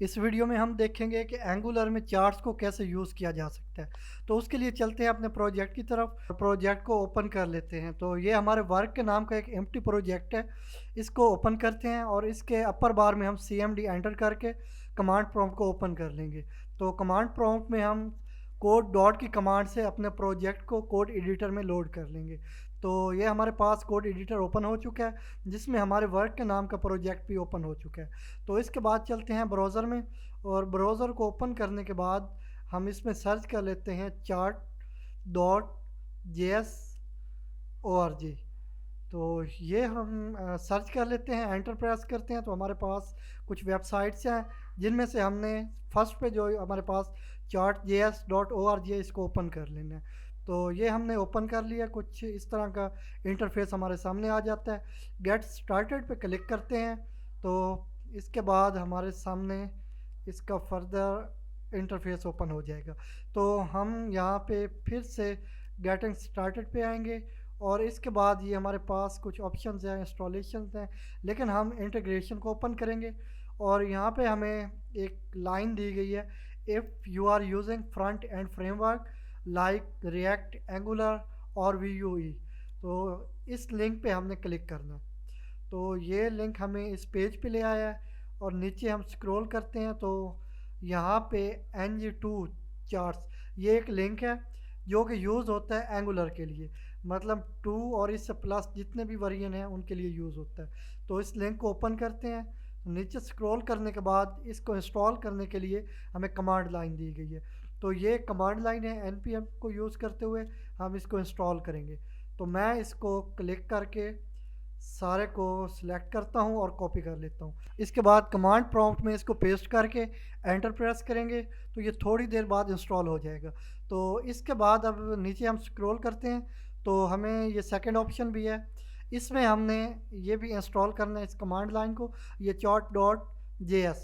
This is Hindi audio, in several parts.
इस वीडियो में हम देखेंगे कि एंगुलर में चार्ट्स को कैसे यूज़ किया जा सकता है। तो उसके लिए चलते हैं अपने प्रोजेक्ट की तरफ। प्रोजेक्ट को ओपन कर लेते हैं। तो ये हमारे वर्क के नाम का एक एम्प्टी प्रोजेक्ट है। इसको ओपन करते हैं और इसके अपर बार में हम CMD एंटर करके कमांड प्रॉम्प्ट को ओपन कर लेंगे। तो कमांड प्रॉम्प्ट में हम कोड डॉट की कमांड से अपने प्रोजेक्ट को कोड एडिटर में लोड कर लेंगे। तो ये हमारे पास कोड एडिटर ओपन हो चुका है, जिसमें हमारे वर्क के नाम का प्रोजेक्ट भी ओपन हो चुका है। तो इसके बाद चलते हैं ब्राउज़र में, और ब्राउज़र को ओपन करने के बाद हम इसमें सर्च कर लेते हैं chart.js.org। तो ये हम सर्च कर लेते हैं, एंटर प्रेस करते हैं तो हमारे पास कुछ वेबसाइट्स हैं, जिनमें से हमने फर्स्ट पे जो हमारे पास chartjs.org है, इसको ओपन कर लेना है। तो ये हमने ओपन कर लिया। कुछ इस तरह का इंटरफेस हमारे सामने आ जाता है। गेट स्टार्टेड पे क्लिक करते हैं तो इसके बाद हमारे सामने इसका फर्दर इंटरफेस ओपन हो जाएगा। तो हम यहाँ पे फिर से गेटिंग स्टार्टेड पे आएंगे, और इसके बाद ये हमारे पास कुछ ऑप्शंस हैं, इंस्टॉलेशंस हैं, लेकिन हम इंटीग्रेशन को ओपन करेंगे। और यहाँ पे हमें एक लाइन दी गई है, if you are using front end framework like react, Angular और VUE, तो इस लिंक पे हमने क्लिक करना है। तो ये लिंक हमें इस पेज पे ले आया है, और नीचे हम स्क्रॉल करते हैं तो यहाँ पे ng2 चार्ट्स, ये एक लिंक है जो कि यूज़ होता है एंगुलर के लिए। मतलब 2 और इससे प्लस जितने भी वर्जन हैं उनके लिए यूज़ होता है। तो इस लिंक को ओपन करते हैं। नीचे स्क्रॉल करने के बाद इसको इंस्टॉल करने के लिए हमें कमांड लाइन दी गई है। तो ये कमांड लाइन है, npm को यूज़ करते हुए हम इसको इंस्टॉल करेंगे। तो मैं इसको क्लिक करके सारे को सिलेक्ट करता हूँ और कॉपी कर लेता हूँ। इसके बाद कमांड प्रॉम्प्ट में इसको पेस्ट करके एंटर प्रेस करेंगे तो ये थोड़ी देर बाद इंस्टॉल हो जाएगा। तो इसके बाद अब नीचे हम स्क्रॉल करते हैं तो हमें ये सेकंड ऑप्शन भी है, इसमें हमने ये भी इंस्टॉल करना है इस कमांड लाइन को, ये chart.js।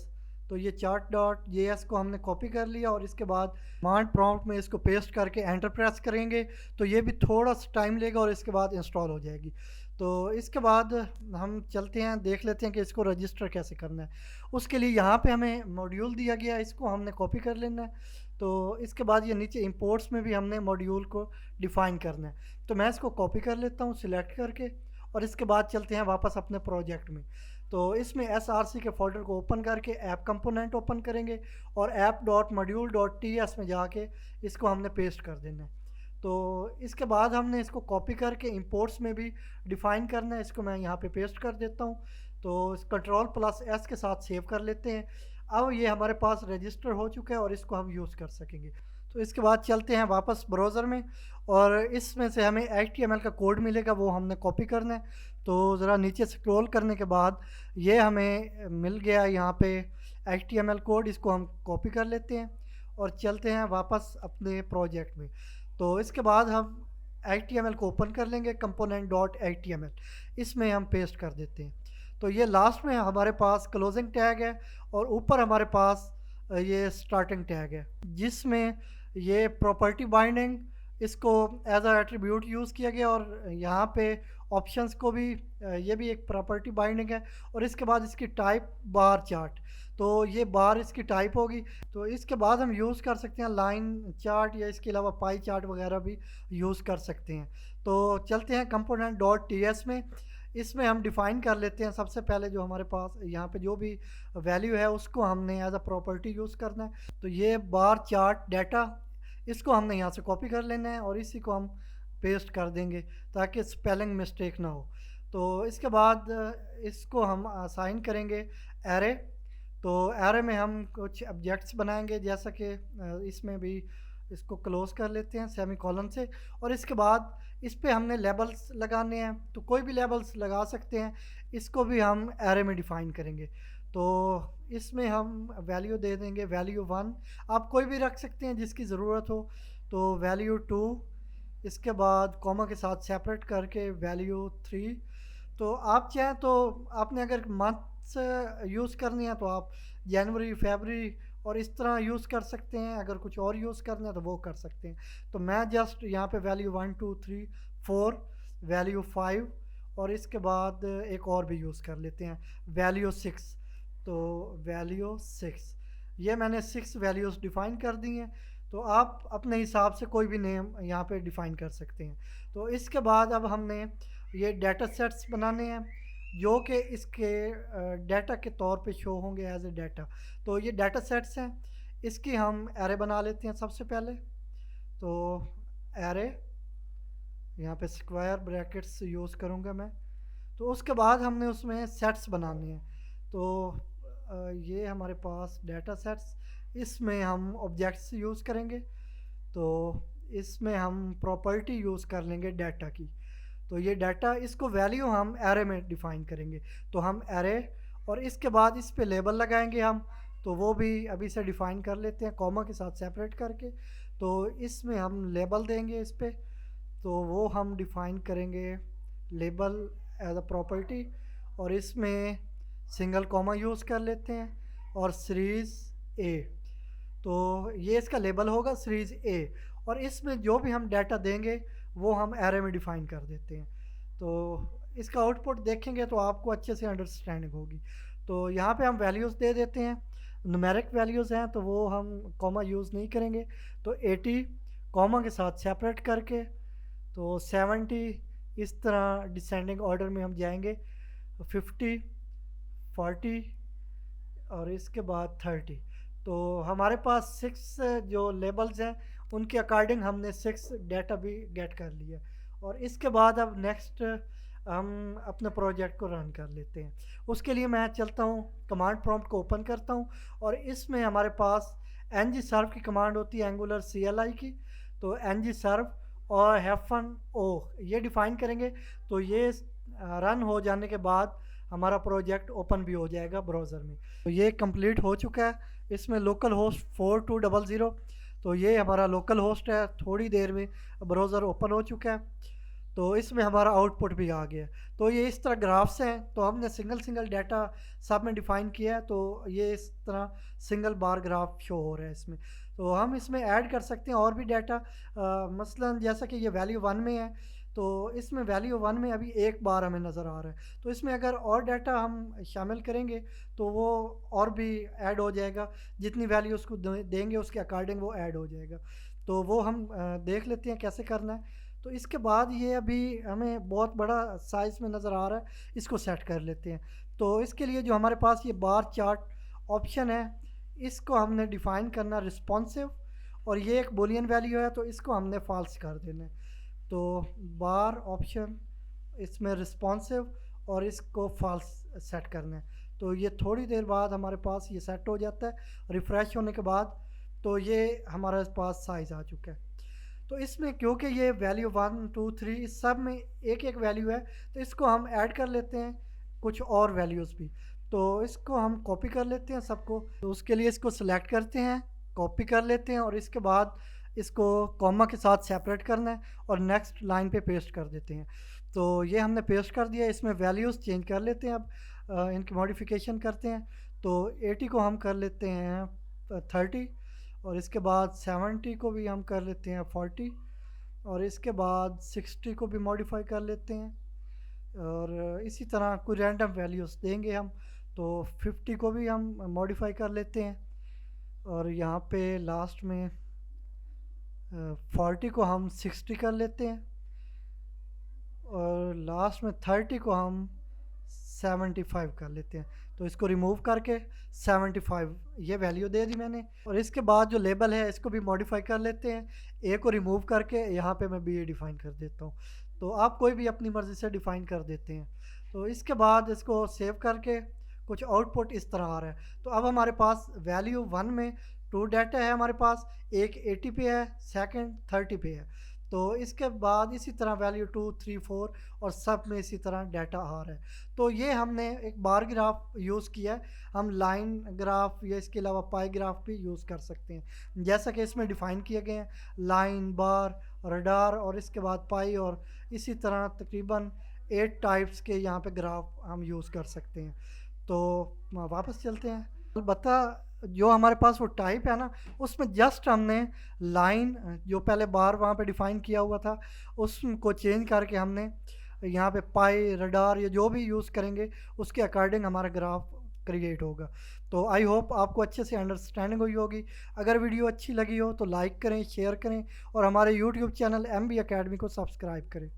तो ये chart.js को हमने कॉपी कर लिया, और इसके बाद कमांड प्रॉम्प्ट में इसको पेस्ट करके एंटर प्रेस करेंगे तो ये भी थोड़ा सा टाइम लेगा और इसके बाद इंस्टॉल हो जाएगी। तो इसके बाद हम चलते हैं, देख लेते हैं कि इसको रजिस्टर कैसे करना है। उसके लिए यहाँ पे हमें मॉड्यूल दिया गया है, इसको हमने कॉपी कर लेना है। तो इसके बाद ये नीचे इंपोर्ट्स में भी हमने मॉड्यूल को डिफ़ाइन करना है। तो मैं इसको कॉपी कर लेता हूँ सिलेक्ट करके, और इसके बाद चलते हैं वापस अपने प्रोजेक्ट में। तो इसमें SRC के फोल्डर को ओपन करके ऐप कंपोनेंट ओपन करेंगे, और app.module.ts में जाके इसको हमने पेस्ट कर देना है। तो इसके बाद हमने इसको कॉपी करके इंपोर्ट्स में भी डिफ़ाइन करना है। इसको मैं यहाँ पे पेस्ट कर देता हूँ। तो इस Ctrl+S के साथ सेव कर लेते हैं। अब ये हमारे पास रजिस्टर हो चुका है और इसको हम यूज़ कर सकेंगे। तो इसके बाद चलते हैं वापस ब्राउज़र में, और इसमें से हमें HTML का कोड मिलेगा, वो हमने कॉपी करना है। तो ज़रा नीचे स्क्रॉल करने के बाद ये हमें मिल गया यहाँ पे HTML कोड, इसको हम कॉपी कर लेते हैं और चलते हैं वापस अपने प्रोजेक्ट में। तो इसके बाद हम HTML को ओपन कर लेंगे, component.html, इसमें हम पेस्ट कर देते हैं। तो ये लास्ट में हमारे पास क्लोजिंग टैग है, और ऊपर हमारे पास ये स्टार्टिंग टैग है, जिसमें ये प्रॉपर्टी बाइंडिंग इसको एज अ एट्रीब्यूट यूज़ किया गया, और यहाँ पे ऑप्शंस को भी ये भी एक प्रॉपर्टी बाइंडिंग है। और इसके बाद इसकी टाइप बार चार्ट, तो ये बार इसकी टाइप होगी। तो इसके बाद हम यूज़ कर सकते हैं लाइन चार्ट, या इसके अलावा पाई चार्ट वगैरह भी यूज़ कर सकते हैं। तो चलते हैं component.ts में, इसमें हम डिफ़ाइन कर लेते हैं सबसे पहले जो हमारे पास यहाँ पे जो भी वैल्यू है उसको हमने एज अ प्रॉपर्टी यूज़ करना है। तो ये बार चार्ट डाटा, इसको हमने यहाँ से कॉपी कर लेना है और इसी को हम पेस्ट कर देंगे ताकि स्पेलिंग मिस्टेक ना हो। तो इसके बाद इसको हम असाइन करेंगे एरे। तो एरे में हम कुछ ऑब्जेक्ट्स बनाएंगे, जैसा कि इसमें भी इसको क्लोज कर लेते हैं सेमी कॉलन से, और इसके बाद इस पे हमने लेबल्स लगाने हैं, तो कोई भी लेबल्स लगा सकते हैं। इसको भी हम एरे में डिफ़ाइन करेंगे। तो इसमें हम वैल्यू दे देंगे वैल्यू 1, आप कोई भी रख सकते हैं जिसकी ज़रूरत हो। तो वैल्यू 2, इसके बाद कॉमा के साथ सेपरेट करके वैल्यू 3। तो आप चाहें तो आपने अगर मंथ्स यूज़ करनी है तो आप जनवरी, फरवरी और इस तरह यूज़ कर सकते हैं। अगर कुछ और यूज़ करना है तो वो कर सकते हैं। तो मैं जस्ट यहाँ पे वैल्यू 1 2 3 4, वैल्यू 5, और इसके बाद एक और भी यूज़ कर लेते हैं वैल्यू 6। तो वैल्यू 6, ये मैंने 6 वैल्यूज़ डिफ़ाइन कर दी हैं। तो आप अपने हिसाब से कोई भी नेम यहाँ पे डिफ़ाइन कर सकते हैं। तो इसके बाद अब हमने ये डेटा सेट्स बनाने हैं जो कि इसके डेटा के तौर पे शो होंगे एज ए डेटा। तो ये डेटा सेट्स हैं, इसकी हम एरे बना लेते हैं सबसे पहले। तो एरे यहाँ पे स्क्वायर ब्रैकेट्स यूज़ करूँगा मैं। तो उसके बाद हमने उसमें सेट्स बनाने हैं। तो ये हमारे पास डेटा सेट्स, इसमें हम ऑब्जेक्ट्स यूज़ करेंगे। तो इसमें हम प्रॉपर्टी यूज़ कर लेंगे डाटा की। तो ये डाटा, इसको वैल्यू हम एरे में डिफ़ाइन करेंगे। तो हम एरे और इसके बाद इस पे लेबल लगाएंगे हम। तो वो भी अभी से डिफ़ाइन कर लेते हैं कॉमा के साथ सेपरेट करके। तो इसमें हम लेबल देंगे इस पे। तो वो हम डिफ़ाइन करेंगे लेबल एज अ प्रॉपर्टी, और इसमें सिंगल कॉमा यूज़ कर लेते हैं और सीरीज़ ए। तो ये इसका लेबल होगा सीरीज़ ए, और इसमें जो भी हम डाटा देंगे वो हम एरे में डिफ़ाइन कर देते हैं। तो इसका आउटपुट देखेंगे तो आपको अच्छे से अंडरस्टैंडिंग होगी। तो यहाँ पे हम वैल्यूज़ दे देते हैं, न्यूमेरिक वैल्यूज़ हैं तो वो हम कॉमा यूज़ नहीं करेंगे। तो 80 कॉमा के साथ सेपरेट करके, तो 70 इस तरह डिसेंडिंग ऑर्डर में हम जाएंगे, 50 40 और इसके बाद 30। तो हमारे पास 6 जो लेबल्स हैं उनके अकॉर्डिंग हमने 6 डाटा भी गेट कर लिया। और इसके बाद अब नेक्स्ट हम अपने प्रोजेक्ट को रन कर लेते हैं। उसके लिए मैं चलता हूँ, कमांड प्रॉम्प्ट को ओपन करता हूँ, और इसमें हमारे पास ng सर्व की कमांड होती है, एंगुलर CLI की। तो ng सर्व और -o ये डिफ़ाइन करेंगे। तो ये रन हो जाने के बाद हमारा प्रोजेक्ट ओपन भी हो जाएगा ब्राउज़र में। तो ये कंप्लीट हो चुका है। इसमें लोकल होस्ट 4200, तो ये हमारा लोकल होस्ट है। थोड़ी देर में ब्राउज़र ओपन हो चुका है। तो इसमें हमारा आउटपुट भी आ गया। तो ये इस तरह ग्राफ्स हैं। तो हमने सिंगल सिंगल डाटा सब में डिफ़ाइन किया है। तो ये इस तरह सिंगल बार ग्राफ शो हो रहा है इसमें। तो हम इसमें ऐड कर सकते हैं और भी डाटा, मसलन जैसा कि ये वैल्यू 1 में है, तो इसमें वैल्यू 1 में अभी एक बार हमें नज़र आ रहा है। तो इसमें अगर और डाटा हम शामिल करेंगे तो वो और भी ऐड हो जाएगा। जितनी वैल्यू उसको देंगे उसके अकॉर्डिंग वो ऐड हो जाएगा। तो वो हम देख लेते हैं कैसे करना है। तो इसके बाद ये अभी हमें बहुत बड़ा साइज़ में नज़र आ रहा है, इसको सेट कर लेते हैं। तो इसके लिए जो हमारे पास ये बार चार्ट ऑप्शन है, इसको हमने डिफ़ाइन करना रिस्पॉन्सिव, और ये एक बूलियन वैल्यू है तो इसको हमने फॉल्स कर देना है। तो बार ऑप्शन, इसमें रिस्पॉन्सिव और इसको फॉल्स सेट करना है। तो ये थोड़ी देर बाद हमारे पास ये सेट हो जाता है रिफ़्रेश होने के बाद। तो ये हमारे पास साइज़ आ चुका है। तो इसमें क्योंकि ये वैल्यू 1 2 3 इस सब में एक एक वैल्यू है, तो इसको हम ऐड कर लेते हैं कुछ और वैल्यूज़ भी। तो इसको हम कॉपी कर लेते हैं सबको। तो उसके लिए इसको सिलेक्ट करते हैं, कॉपी कर लेते हैं, और इसके बाद इसको कॉमा के साथ सेपरेट करना है और नेक्स्ट लाइन पे पेस्ट कर देते हैं। तो ये हमने पेस्ट कर दिया। इसमें वैल्यूज़ चेंज कर लेते हैं अब, इनकी मॉडिफिकेशन करते हैं। तो 80 को हम कर लेते हैं 30, और इसके बाद 70 को भी हम कर लेते हैं 40, और इसके बाद 60 को भी मॉडिफाई कर लेते हैं, और इसी तरह कोई रैंडम वैल्यूज़ देंगे हम। तो 50 को भी हम मॉडिफाई कर लेते हैं, और यहाँ पे लास्ट में 40 को हम 60 कर लेते हैं, और लास्ट में 30 को हम 75 कर लेते हैं। तो इसको रिमूव करके 75 ये वैल्यू दे दी मैंने। और इसके बाद जो लेबल है इसको भी मॉडिफाई कर लेते हैं। ए को रिमूव करके यहाँ पे मैं बी ए डिफ़ाइन कर देता हूँ। तो आप कोई भी अपनी मर्ज़ी से डिफ़ाइन कर देते हैं। तो इसके बाद इसको सेव करके कुछ आउटपुट इस तरह आ रहा है। तो अब हमारे पास वैल्यू 1 में 2 डाटा है हमारे पास, एक 80 पे है, सेकंड 30 पे है। तो इसके बाद इसी तरह वैल्यू 2 3 4 और सब में इसी तरह डाटा आ रहा है। तो ये हमने एक बार ग्राफ यूज़ किया है। हम लाइन ग्राफ या इसके अलावा पाई ग्राफ भी यूज़ कर सकते हैं, जैसा कि इसमें डिफ़ाइन किए गए हैं लाइन, बार, रडार और इसके बाद पाई, और इसी तरह तकरीबन 8 टाइप्स के यहाँ पे ग्राफ हम यूज़ कर सकते हैं। तो वापस चलते हैं। अलबत्ता जो हमारे पास वो टाइप है ना, उसमें जस्ट हमने लाइन, जो पहले बार वहाँ पे डिफ़ाइन किया हुआ था, उसको चेंज करके हमने यहाँ पे पाई, रडार या जो भी यूज़ करेंगे उसके अकॉर्डिंग हमारा ग्राफ क्रिएट होगा। तो आई होप आपको अच्छे से अंडरस्टैंडिंग हुई होगी। अगर वीडियो अच्छी लगी हो तो लाइक करें, शेयर करें और हमारे यूट्यूब चैनल MB अकेडमी को सब्सक्राइब करें।